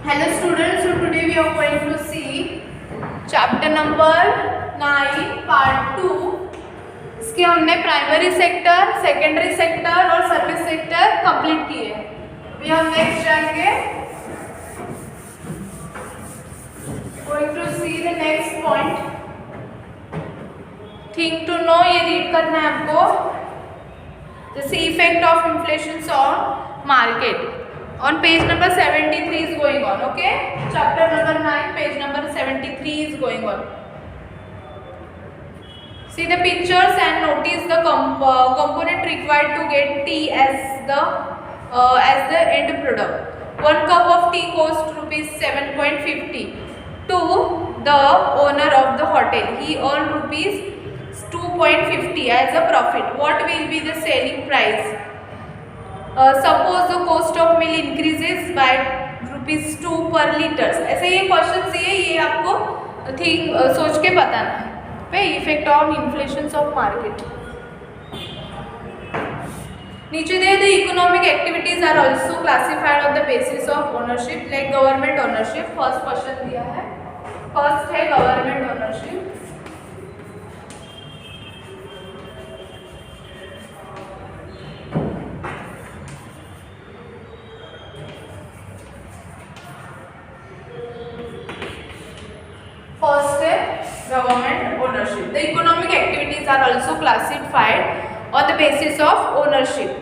Hello students, so today we are going to see chapter number 9 part 2. इसके हमने primary sector, secondary sector और service sector complete किए हैं। अभी हम नेक्स्ट जाएंगे, going to see the next point. Think to know, ये read करना है आपको। जैसे effect of inflation on market on page number 73 is going on. Okay, chapter number 9 page number 73 is going on. See the pictures and notice the component required to get tea as the end product. 1 cup of tea cost rupees 7.50 to the owner of the hotel. He earned rupees 2.50 as a profit. What will be the selling price? Suppose the cost of milk increases by ₹2 per liter. ऐसे ये question ये आपको सोच के बताना है। Effect on inflation of market. नीचे दे the economic activities are also classified on the basis of ownership, like government ownership. First question दिया है, फर्स्ट है government ownership. First government ownership. The economic activities are also classified on the basis of ownership.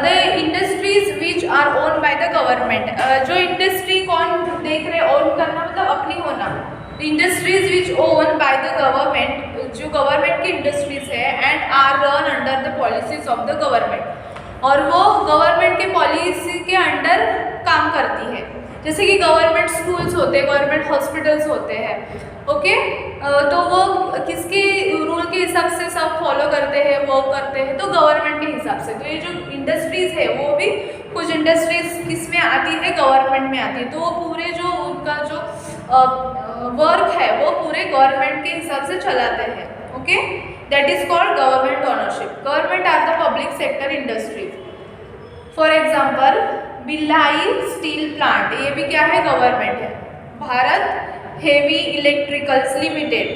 The industries which are owned by the government. जो industry कौन देख रहे, own करना मतलब अपनी होना. The industries which owned by the government, जो government की industries है and are run under the policies of the government. और वो government के policy के under काम करती है। जैसे कि गवर्नमेंट स्कूल्स होते हैं, गवर्नमेंट हॉस्पिटल्स होते हैं। ओके, तो वो किसके रूल के हिसाब से सब फॉलो करते हैं, वर्क करते हैं, तो गवर्नमेंट के हिसाब से। तो ये जो इंडस्ट्रीज है वो भी कुछ इंडस्ट्रीज किस में आती है, गवर्नमेंट में आती है। तो वो पूरे जो उनका जो वर्क है वो पूरे गवर्नमेंट के हिसाब से चलाते हैं। Okay, that is called government ownership. Government are the public sector industries. For example Bhilai steel plant, ये भी क्या है, गवर्नमेंट है। Bharat heavy electricals limited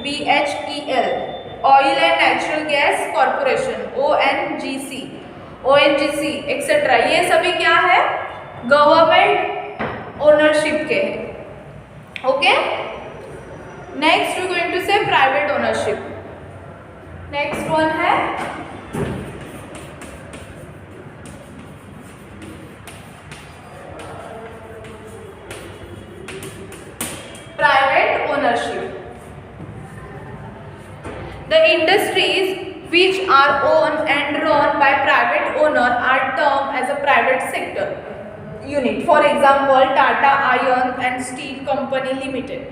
BHEL, oil and natural gas corporation ONGC etcetera, ये सभी क्या है, गवर्नमेंट ओनरशिप के हैं। Okay, next we going to say private ownership. Next one है private ownership. The industries which are owned and run by private owner are termed as a private sector unit. For example, Tata Iron and Steel Company Limited,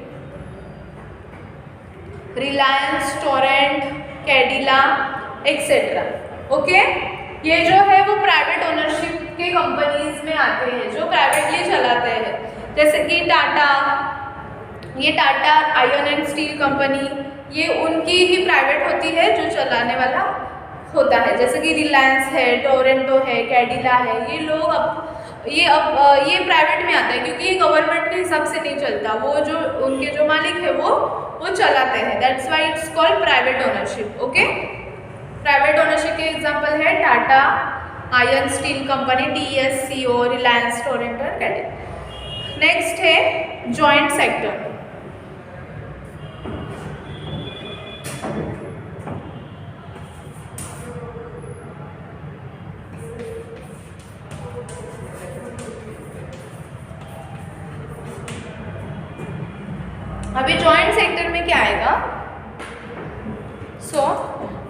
Reliance, Torrent, Cadila, etc. Okay, ये जो है वो private ownership के companies में आते हैं जो privately चलाते हैं। जैसे कि ये Tata iron and steel company, ये उनकी ही प्राइवेट होती है जो चलाने वाला होता है। जैसे कि रिलायंस है, टोरेंटो है, कैडिला है, ये लोग ये प्राइवेट में आता है क्योंकि ये गवर्नमेंट के हिसाब से नहीं चलता। वो जो उनके जो मालिक है वो चलाते हैं। That's why it's called private ownership. Okay, private ownership के एग्जांपल है Tata iron steel company, TSCO, Reliance, Torrent, Cadila. Next है जॉइंट सेक्टर। अभी जॉइंट सेक्टर में क्या आएगा, so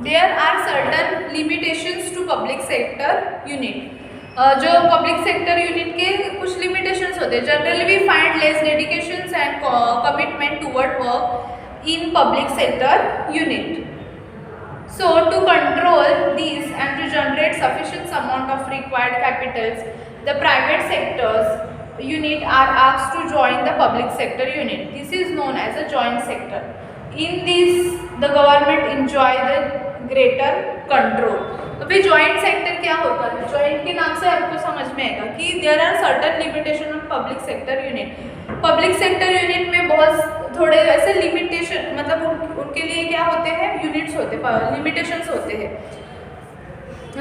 there are certain limitations to public sector unit. जो पब्लिक सेक्टर यूनिट के कुछ लिमिटेशंस होते हैं। Generally we find less dedications and commitment toward work in public sector unit. So to control this and to generate sufficient amount of required capitals, the private sectors unit are asked to join the public sector unit. This is known as a joint sector. In this the government enjoy the greater control. तो फिर joint sector क्या होता है? joint के नाम से आपको समझ में में आएगा कि there are certain limitation on public sector unit. Public sector unit में बहुत थोड़े ऐसे लिमिटेशन, मतलब उनके लिए क्या होते हैं, यूनिट्स होते हैं, लिमिटेशंस होते हैं।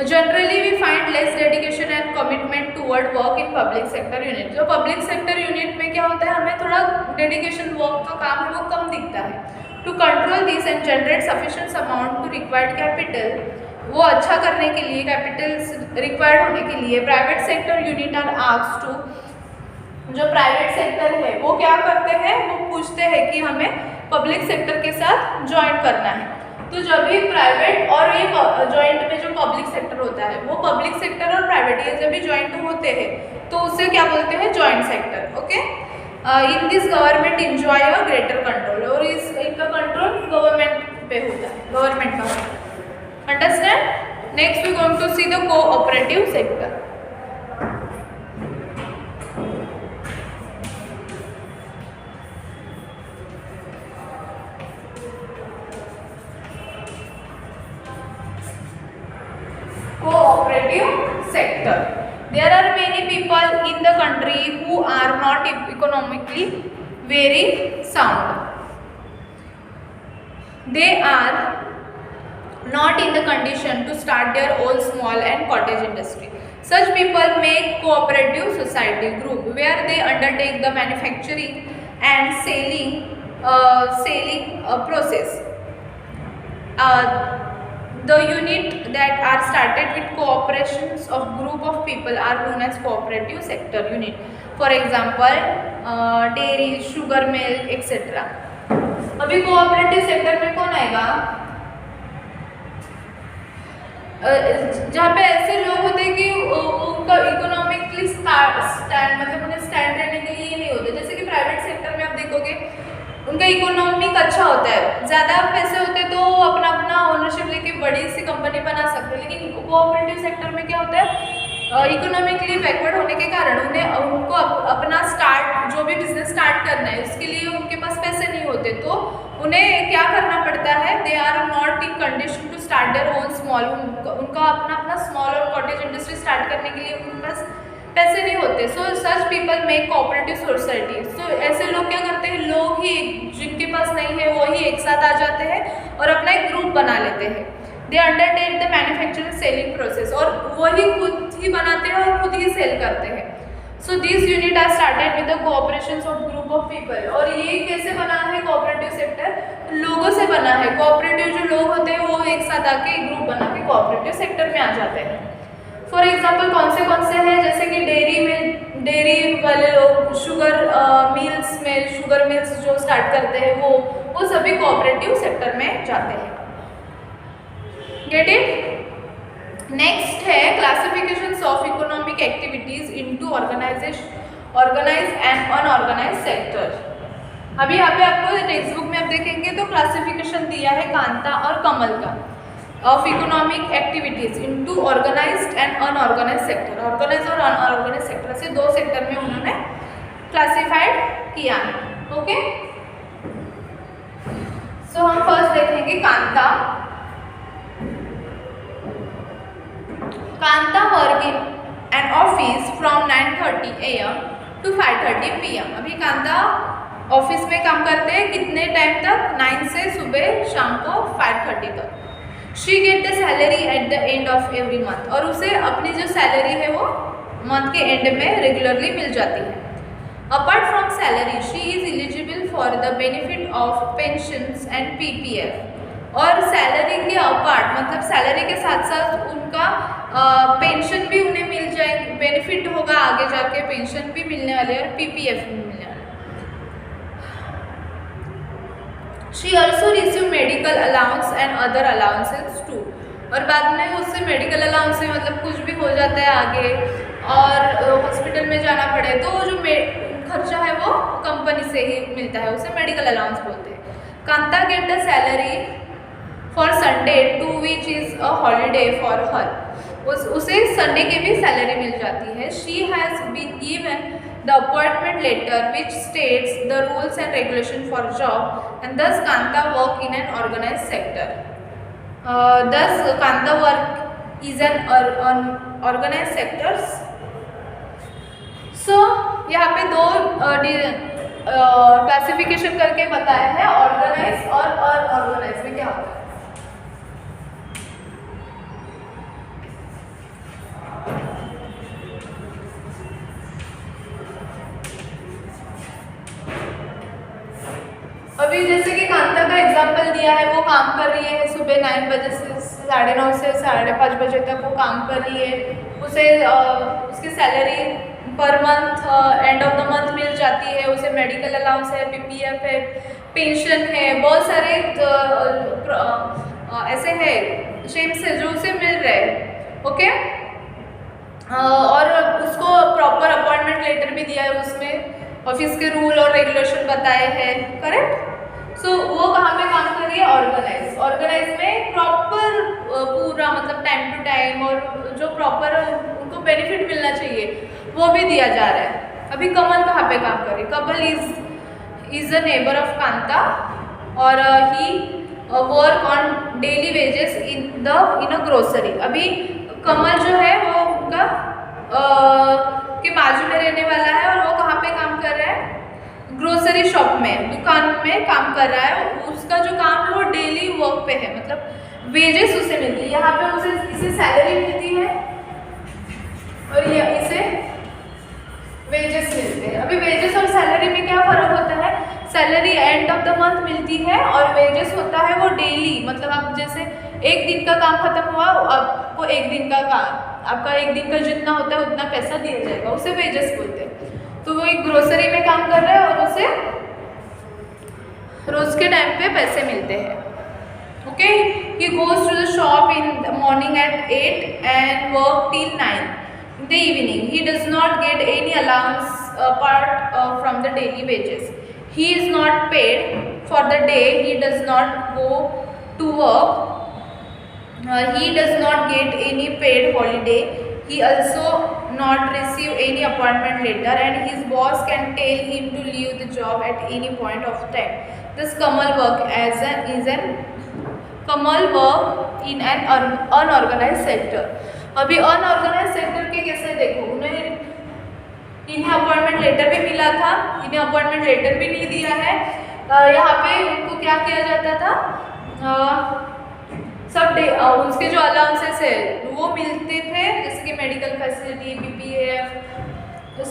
Generally we find less dedication and commitment toward work in public sector unit. जो पब्लिक सेक्टर यूनिट में क्या होता है, हमें थोड़ा डेडिकेशन वर्क का काम है वो कम दिखता है। To control this and generate sufficient amount to required capital, वो अच्छा करने के लिए, कैपिटल रिक्वायर्ड होने के लिए private sector unit are asked to, जो प्राइवेट सेक्टर है वो क्या करते हैं, वो पूछते हैं कि हमें पब्लिक सेक्टर के साथ ज्वाइन करना है। तो जब भी प्राइवेट और ये जॉइंट में जो पब्लिक सेक्टर होता है, वो पब्लिक सेक्टर और प्राइवेट ये जब भी ज्वाइंट होते हैं तो उसे क्या बोलते हैं, joint sector. Okay, in this government enjoy a greater control, और इनका कंट्रोल गवर्नमेंट पे होता है, गवर्नमेंट का होता है। Understand? Next we going to see the cooperative sector. Cooperative sector. There are many people in the country who are not economically very sound. They are not in the condition to start their own small and cottage industry. Such people make cooperative society group where they undertake the manufacturing and selling process. The unit that are started with cooperations of group of people are known as cooperative sector unit. For example, dairy, sugar mill, etc. अभी cooperative sector में कौन आएगा, जहाँ पे ऐसे लोग होते हैं कि उनका इकोनॉमिकली स्टैंड, मतलब उन्हें स्टैंड रहने के लिए नहीं होते। जैसे कि प्राइवेट सेक्टर में आप देखोगे उनका इकोनॉमिक अच्छा होता है, ज़्यादा पैसे होते हैं तो अपना अपना ओनरशिप लेके बड़ी सी कंपनी बना सकते हैं। लेकिन कोऑपरेटिव सेक्टर में क्या होता है, इकोनॉमिकली बैकवर्ड होने के कारण उनको अपना जो भी बिजनेस स्टार्ट करना है उसके लिए उनके पास पैसे नहीं होते, तो उन्हें क्या करना पड़ता है, they are not in condition to start their own small, उनका अपना स्मॉल और कॉटेज इंडस्ट्री स्टार्ट करने के लिए उनके पास पैसे नहीं होते। So such people make cooperative society. So ऐसे लोग क्या करते हैं, लोग ही जिनके पास नहीं है वो ही एक साथ आ जाते हैं और अपना एक ग्रुप बना लेते हैं। They undertake the manufacturing selling process, और वही खुद ही बनाते हैं और खुद ही सेल करते हैं। So this unit are started with the cooperation of group of people. और ये कैसे बना है कोऑपरेटिव सेक्टर, लोगों से बना है। कोऑपरेटिव जो लोग होते हैं वो एक साथ आके एक ग्रुप बना के कोऑपरेटिव सेक्टर में आ जाते हैं। फॉर एग्जाम्पल कौन से हैं, जैसे कि डेयरी वाले लोग, शुगर मिल्स जो स्टार्ट करते हैं वो सभी कोऑपरेटिव सेक्टर में जाते हैं। Get it? नेक्स्ट है classifications of economic activities into organise and unorganise sector. अभी यहाँ पे आपको टेक्स्ट बुक में आप देखेंगे तो क्लासिफिकेशन दिया है कांता और कमल का of economic activities into organised and unorganised sector. Organise और अनऑर्गेनाइज सेक्टर से दो सेक्टर में उन्होंने क्लासिफाइड किया है। ओके, सो हम फर्स्ट देखेंगे Kanta. Kanta work in an office from 9:30 AM to 5:30 PM। अभी कांता ऑफिस में काम करते हैं कितने टाइम तक, 9 से सुबह शाम को 5:30 तक। She get the salary at the end of every month, और उसे अपनी जो सैलरी है वो मंथ के एंड में रेगुलरली मिल जाती है। Apart from salary she is eligible for the benefit of pensions and PPF। और सैलरी के अपार्ट, मतलब सैलरी के साथ साथ उनका पेंशन भी उन्हें मिल जाएगी, बेनिफिट होगा आगे जाके, पेंशन भी मिलने वाले और PPF भी मिलने वाले। She also receive medical allowance and other allowances too। और बाद में उससे मेडिकल अलाउंस से मतलब कुछ भी हो जाता है आगे और हॉस्पिटल में जाना पड़े तो वो जो खर्चा है वो कंपनी से ही मिलता है, उसे मेडिकल अलाउंस बोलते हैं। Kanta get the salary for Sunday to which is a holiday for her. उसे संडे की भी सैलरी मिल जाती है। She has been given the appointment letter which states the rules and regulation for job, and thus Kanta work in an organized sector. Thus Kanta work is an organized sectors अभी classification करके बताया है organise और unorganised में क्या होता है। अभी जैसे कि कांता का एग्जाम्पल दिया है, वो काम कर रही है सुबह 9 बजे से 9:30 से 5:30 बजे तक वो काम कर रही है। उसे उसकी सैलरी पर month end of the month मिल जाती है। उसे मेडिकल अलाउंस है, पीपीएफ है, पेंशन है, बहुत सारे ऐसे है शेम्स है जो उसे मिल रहे हैं। ओके, और उसको प्रॉपर अपॉइंटमेंट लेटर भी दिया है, उसमें ऑफिस के रूल और रेगुलेशन बताए हैं। करेक्ट। सो वो कहाँ पे काम कर रही है? ऑर्गेनाइज। ऑर्गेनाइज में प्रॉपर पूरा मतलब टाइम टू टाइम और जो प्रॉपर उनको बेनिफिट मिलना चाहिए वो भी दिया जा रहा है। अभी कमल कहाँ पे काम कर रही है? Kamal is a neighbour of Kanta और he work on daily wages in a grocery. अभी कमल जो है वो उनका के बाजू में रहने वाला है और वो कहाँ पे काम कर रहा है? ग्रोसरी शॉप में, दुकान में काम कर रहा है। उसका जो काम है वो डेली वर्क पे है, मतलब वेजेस उसे मिलती है। यहाँ पे उसे इसे सैलरी मिलती है और ये इसे वेजेस मिलते हैं। अभी वेजेस और सैलरी में क्या फर्क होता है? Salary and of the month मिलती है और वेजेस होता है वो डेली, मतलब आप जैसे एक दिन का काम खत्म हुआ, आपको एक दिन का काम, आपका एक दिन का जितना होता है उतना पैसा दिया जाएगा, उसे वेजेस बोलते हैं। तो वो एक ग्रोसरी में काम कर रहा है और उसे रोज के टाइम पे पैसे मिलते हैं। Okay, he goes to the shop in the morning at 8 and work till 9 in the evening. He does not get any allowance apart from the daily wages. He is not paid for the day he does not go to work. He does not get any paid holiday. He also not receive any appointment letter and his boss can tell him to leave the job at any point of time. This Kamal work Kamal work in an unorganized sector. अभी unorganised sector के कैसे देखो, इन्हें appointment letter भी मिला था, इन्हें appointment letter भी नहीं दिया है। यहाँ पे उनको क्या किया जाता था? सब डे उसके जो अलाउंसेस है वो मिलते थे, जैसे कि मेडिकल फैसिलिटी, पीपीएफ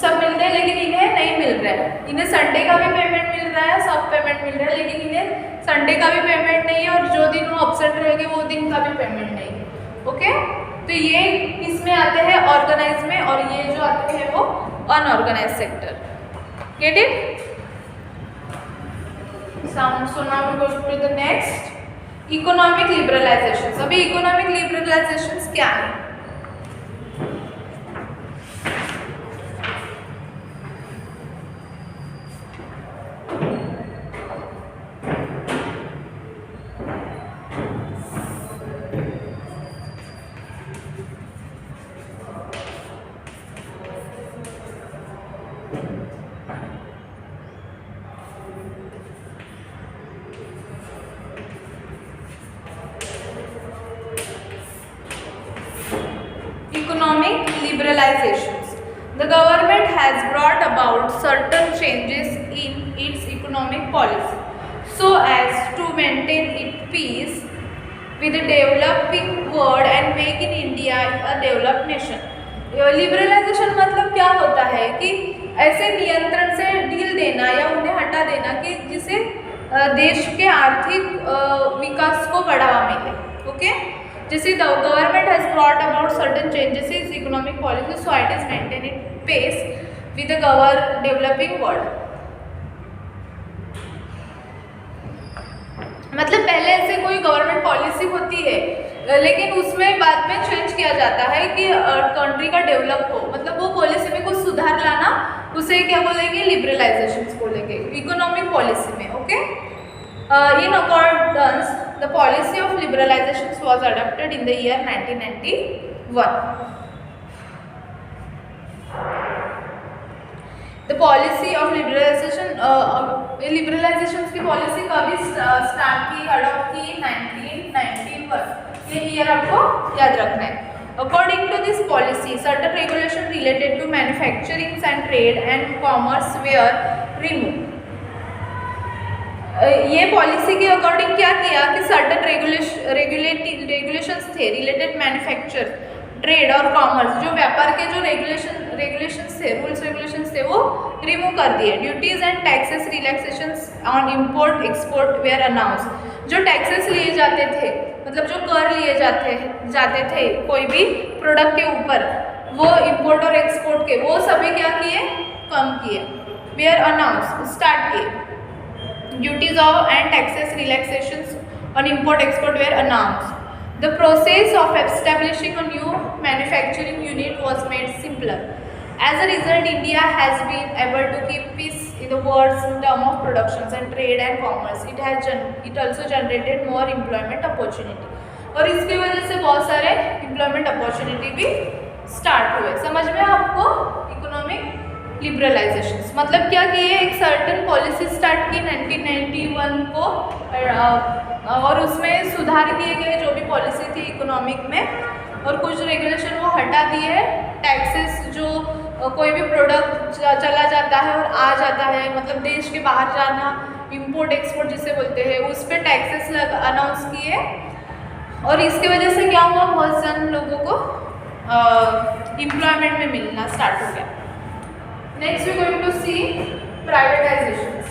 सब मिलते हैं, लेकिन इन्हें नहीं मिल रहा है। इन्हें संडे का भी पेमेंट मिल रहा है, सब पेमेंट मिल रहा है, लेकिन इन्हें संडे का भी पेमेंट नहीं है और जो दिन वो अपसेंट रहेंगे वो दिन का भी पेमेंट नहीं है। ओके, तो ये इसमें आते हैं ऑर्गेनाइज में और ये जो आते हैं वो unorganised sector. Get it? So now we go to the next, economic liberalisations. अभी इकोनॉमिक लिबरलाइजेशंस क्या है? Economic liberalizations. The government has brought about certain changes in its economic policy so as to maintain its peace with the developing world and make in India a developed nation. Liberalisation मतलब क्या होता है कि ऐसे नियंत्रण से ढील देना या उन्हें हटा देना कि जिससे देश के आर्थिक विकास को बढ़ावा मिले। ओके, जैसे the government has brought about certain changes in economic policy so it is maintain it pace with the developing world. मतलब पहले ऐसे कोई गवर्नमेंट पॉलिसी होती है लेकिन उसमें बाद में चेंज किया जाता है कि कंट्री का डेवलप हो, मतलब वो पॉलिसी में कुछ सुधार लाना, उसे क्या बोलेंगे? लिबरलाइजेशन बोलेंगे इकोनॉमिक पॉलिसी में। Okay, in accordance the policy of liberalization was adopted in the year 1991. The policy of liberalization liberalization की पॉलिसी कभी स्टार्ट की, अडॉप्ट की? 1991। ये ईयर आपको याद रखना है। According to this policy, certain regulations related to manufacturing and trade and commerce were removed. ये पॉलिसी के अकॉर्डिंग क्या किया कि सर्टन रेगुलेशंस थे रिलेटेड मैन्युफैक्चर, ट्रेड और कॉमर्स, जो व्यापार के जो रेगुलेशंस थे, रूल्स रेगुलेशंस थे, वो रिमूव कर दिए. Duties and taxes relaxations on import export were announce. जो टैक्सेस लिए जाते थे, मतलब जो कर लिए जाते थे कोई भी प्रोडक्ट के ऊपर, वो इंपोर्ट और एक्सपोर्ट के, वो सभी क्या किए, कम किए. वेयर अनाउंस स्टार्ट किए. Duties and taxes relaxations on import export were announced. The process of establishing a new manufacturing unit was made simpler. As a result, India has been able to keep peace in the world in terms of productions and trade and commerce. It also generated more employment opportunity. और इसकी वजह से बहुत सारे employment opportunity भी start हुए. समझ में आपको इकोनॉमिक लिबरलाइजेशंस मतलब क्या किए, एक सर्टन पॉलिसी स्टार्ट की 1991 को और उसमें सुधार किए गए जो भी पॉलिसी थी इकोनॉमिक में, और कुछ रेगुलेशन वो हटा दिए है. टैक्सेस जो कोई भी प्रोडक्ट चला जाता है और आ जाता है, मतलब देश के बाहर जाना, इंपोर्ट एक्सपोर्ट जिसे बोलते हैं, उस पर टैक्सेस अनाउंस किए. और इसकी वजह से क्या हुआ, बहुत सारे लोगों को एम्प्लॉयमेंट में मिलना स्टार्ट हो गया. Next we are going to see privatizations.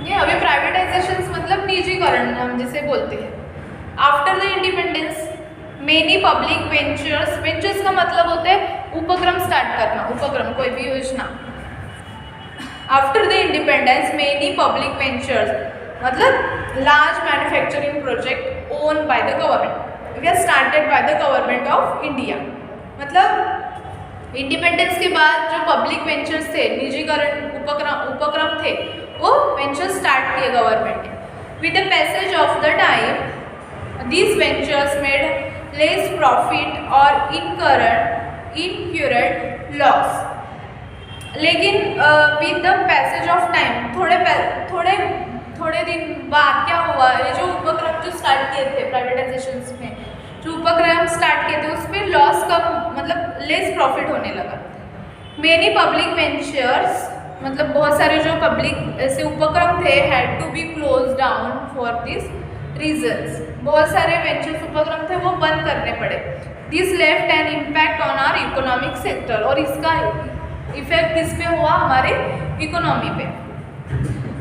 ये अभी प्राइवेटाइजेशंस मतलब निजीकरण हम जिसे बोलते हैं. After the independence many public ventures का मतलब होता है उपक्रम स्टार्ट करना, उपक्रम कोई भी योजना. After the independence, many public ventures, मतलब large manufacturing project owned by the government, were started by the government of India. मतलब इंडिपेंडेंस के बाद जो पब्लिक वेंचर्स थे, निजीकरण उपक्रम थे, वो वेंचर स्टार्ट किए गवर्नमेंट ने. With the passage of the time, these ventures made less profit or incurred loss. लेकिन with the passage of time, थोड़े दिन बाद क्या हुआ, ये जो उपक्रम जो स्टार्ट किए थे प्राइवेटाइजेशंस में, जो उपक्रम स्टार्ट किए थे, उस पर लॉस कम, मतलब लेस प्रॉफिट होने लगा. मेनी पब्लिक वेंचर्स मतलब बहुत सारे जो पब्लिक ऐसे उपक्रम थे had to be close down for this reasons. बहुत सारे वेंचर्स उपक्रम थे वो बंद करने पड़े. This left an impact on our economic sector. और इसका इफेक्ट किस पे हुआ, हमारे इकोनॉमी पे.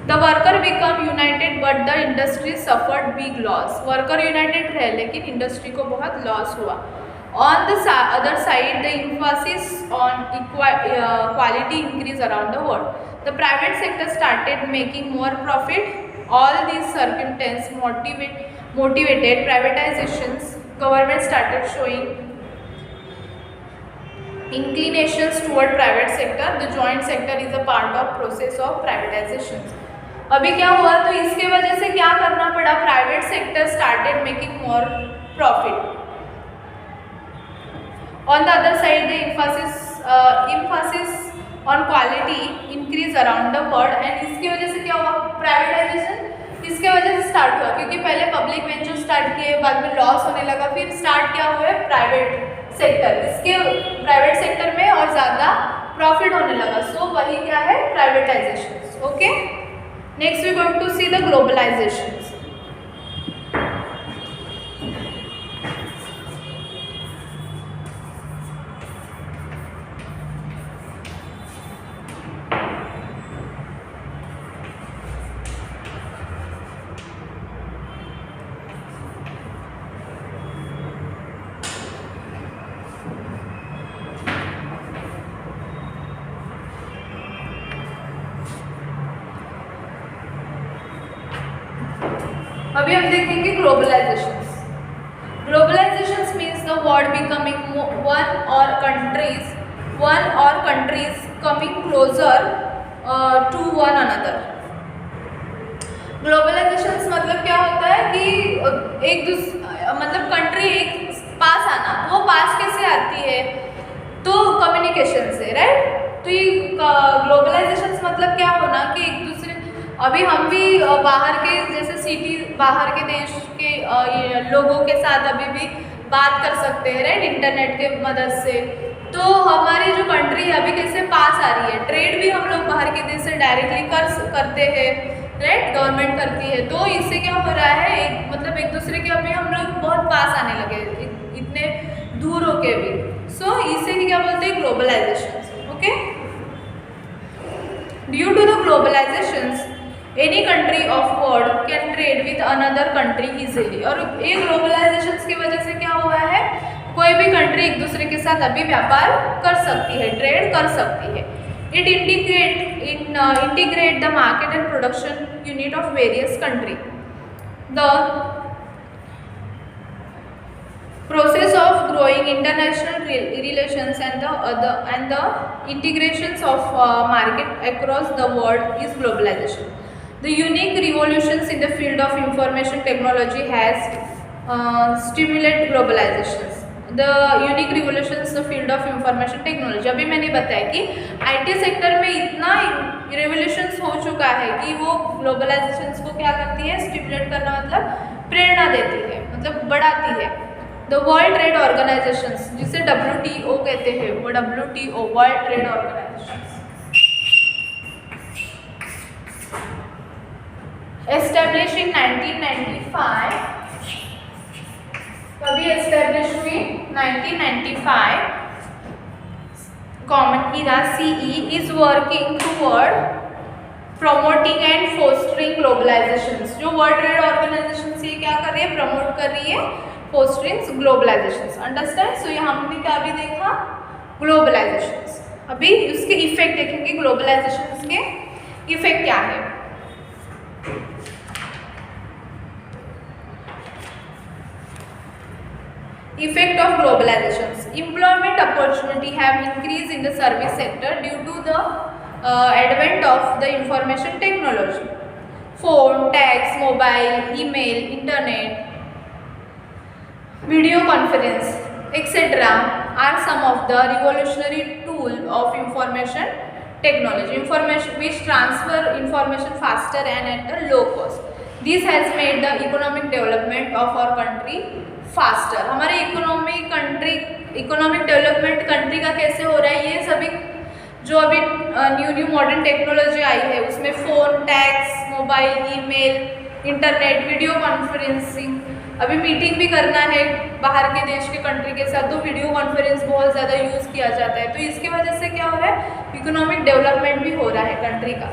The worker become united but the industry suffered big loss. Worker united रहे लेकिन इंडस्ट्री को बहुत लॉस हुआ. On the other side the emphasis on quality increase around the world. The private sector started making more profit. All this circumstance motivated privatizations. Government started showing inclinations toward private sector. The joint sector is a part of process of privatization. अभी क्या हुआ, तो इसके वजह से क्या करना पड़ा, private sector started making more profit. On the other side the emphasis on quality increase around the world. And इसकी वजह से क्या हुआ, प्राइवेटाइजेशन इसके वजह से स्टार्ट हुआ, क्योंकि पहले पब्लिक वेंचर स्टार्ट किए, बाद में लॉस होने लगा, फिर स्टार्ट क्या हुआ, प्राइवेट सेक्टर. इसके प्राइवेट सेक्टर में और ज़्यादा प्रॉफिट होने लगा. सो वही क्या है, privatisation. Okay, next we going to see the globalisation. अभी हम देखेंगे globalisations. Globalisations means the world becoming one or countries coming closer to one another. Globalisations मतलब क्या होता है कि मतलब कंट्री एक पास आना, वो पास कैसे आती है? तो कम्युनिकेशन से, राइट। तो ये ग्लोबलाइजेशन मतलब क्या होना कि एक दूसरे, अभी हम भी बाहर के जैसे सिटी, बाहर के देश के लोगों के साथ अभी भी बात कर सकते हैं, राइट, इंटरनेट के मदद से। तो हमारी जो कंट्री है अभी कैसे पास आ रही है, ट्रेड भी हम लोग बाहर के देश से डायरेक्टली करते हैं, राइट, गवर्नमेंट करती है। तो इससे क्या हो रहा है, मतलब एक दूसरे के अभी हम लोग बहुत पास आने लगे, इतने दूर होके भी। सो इसे क्या बोलते हैं, globalisation. Okay, due to the globalisation any country of world can trade with another country easily. और ये ग्लोबलाइजेशन की वजह से क्या हुआ है, कोई भी कंट्री एक दूसरे के साथ अभी व्यापार कर सकती है, ट्रेड कर सकती है। It integrate the market and production unit of various country. The process of growing international relations and the integrations of market across the world is globalization. The unique revolutions in the field of information technology has stimulated globalization. The unique revolutions in the field of information technology, अभी मैंने बताया कि IT sector में इतना revolutions हो चुका है कि वो ग्लोबलाइजेशन को क्या करती है, स्टिमुलेट करना मतलब प्रेरणा देती है, मतलब बढ़ाती है। द वर्ल्ड ट्रेड ऑर्गेनाइजेशंस, जिसे WTO कहते हैं, वो WTO world trade organisation establish in 1995, कभी एस्टेब्लिश हुई 1995। Common era CE is working toward promoting and fostering globalisation. जो वर्ल्ड ट्रेड ऑर्गेनाइजेशन से क्या कर रही है, प्रमोट कर रही है फोस्टरिंग ग्लोबलाइजेशन। अंडरस्टैंड। सो यहाँ हमने क्या भी देखा, ग्लोबलाइजेशन। अभी उसके इफेक्ट देखेंगे, ग्लोबलाइजेशन के इफेक्ट क्या है। Effect of globalization. Employment opportunity have increased in the service sector due to the advent of the information technology. Phone, text, mobile, email, internet, video conference, etc. are some of the revolutionary tool of information technology. Information which transfer information faster and at a low cost. This has made the economic development of our country faster. हमारे economic development country का कैसे हो रहा है, ये सभी जो अभी न्यू मॉडर्न टेक्नोलॉजी आई है उसमें phone, tax, mobile, email, internet, video conferencing. अभी मीटिंग भी करना है बाहर के देश के कंट्री के साथ तो वीडियो कॉन्फ्रेंस बहुत ज़्यादा यूज़ किया जाता है। तो इसकी वजह से क्या हो रहा है, इकोनॉमिक डेवलपमेंट भी हो रहा है कंट्री का।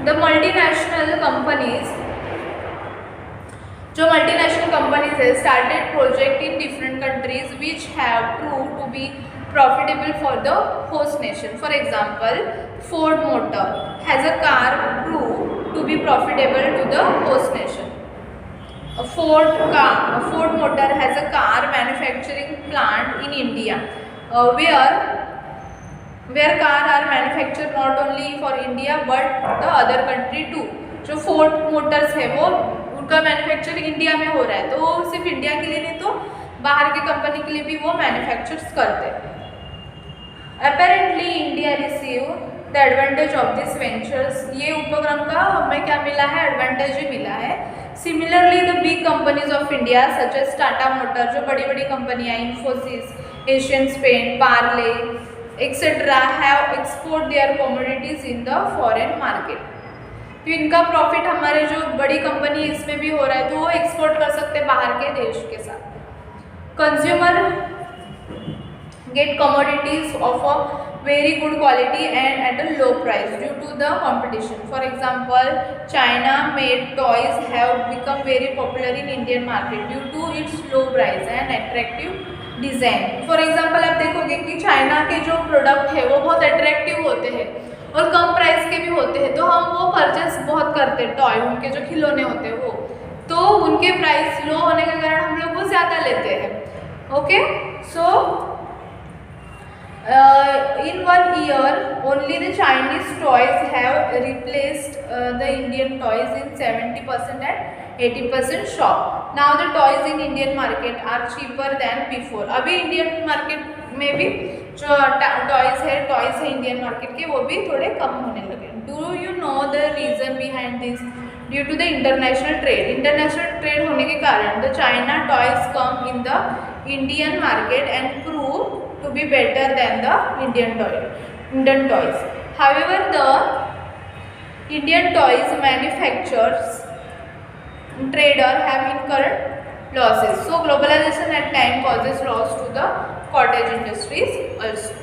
द मल्टीनेशनल कंपनीज, जो मल्टीनेशनल कंपनीज है, started project in different countries which have prove to be profitable for the host nation. For example, Ford motor has a car prove to be profitable to the host nation. Ford Motor has a car manufacturing plant in India, where cars are manufactured not only for India but the other country too. जो Ford Motors है वो उनका manufacture India में हो रहा है, तो वो सिर्फ इंडिया के लिए नहीं तो बाहर की कंपनी के लिए भी वो मैन्युफैक्चर्स करते हैं। Apparently India receive the advantage of this ventures. ये उपक्रम का हमें क्या मिला है, एडवांटेज ही मिला है। Similarly the big companies of India such as Tata motor, जो बड़ी बड़ी कंपनियाँ, Infosys, Asian paint, Parle etcetera have export their commodities in the foreign market. तो इनका प्रॉफिट हमारे जो बड़ी कंपनी इसमें भी हो रहा है तो वो एक्सपोर्ट कर सकते हैं बाहर के देश के साथ। Consumer get commodities of a very good quality and at a low price due to the competition. For example, China made toys have become very popular in Indian market due to its low price and attractive design. For example, आप देखोगे कि China के जो product है वो बहुत attractive होते हैं और कम प्राइस के भी होते हैं, तो हम वो परचेस बहुत करते हैं। टॉय, उनके जो खिलौने होते हैं वो, तो उनके प्राइस लो होने के कारण हम लोग वो ज़्यादा लेते हैं। Okay, so in 1 year only the Chinese toys have replaced the Indian toys in 70% and 80% shop. Now the toys in Indian market are cheaper than before. अभी इंडियन मार्केट में भी जो टॉयज है इंडियन मार्केट के, वो भी थोड़े कम होने लगे. Do you know the reason behind this? Due to the international trade. International trade होने के कारण the China toys come in the Indian market and prove to be better than the Indian toys. However the Indian toys manufacturers trader have incurred losses. So globalization at time causes loss to the cottage industries also.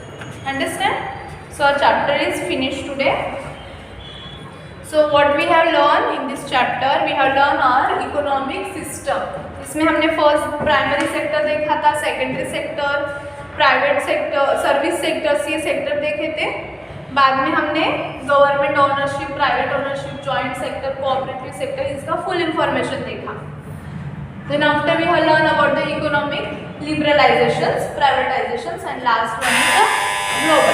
Understand? So our chapter is finished today. So what we have learned in this chapter, we have learned our economic system. इसमें हमने first primary sector देखा था, secondary sector, private sector, service sectors, ये sector देखे थे. बाद में हमने government ownership, private ownership, joint sector, cooperative sector, इसका फुल इंफॉर्मेशन देखा. Then after we have learn about the economic liberalisations, privatisations, and last one is the global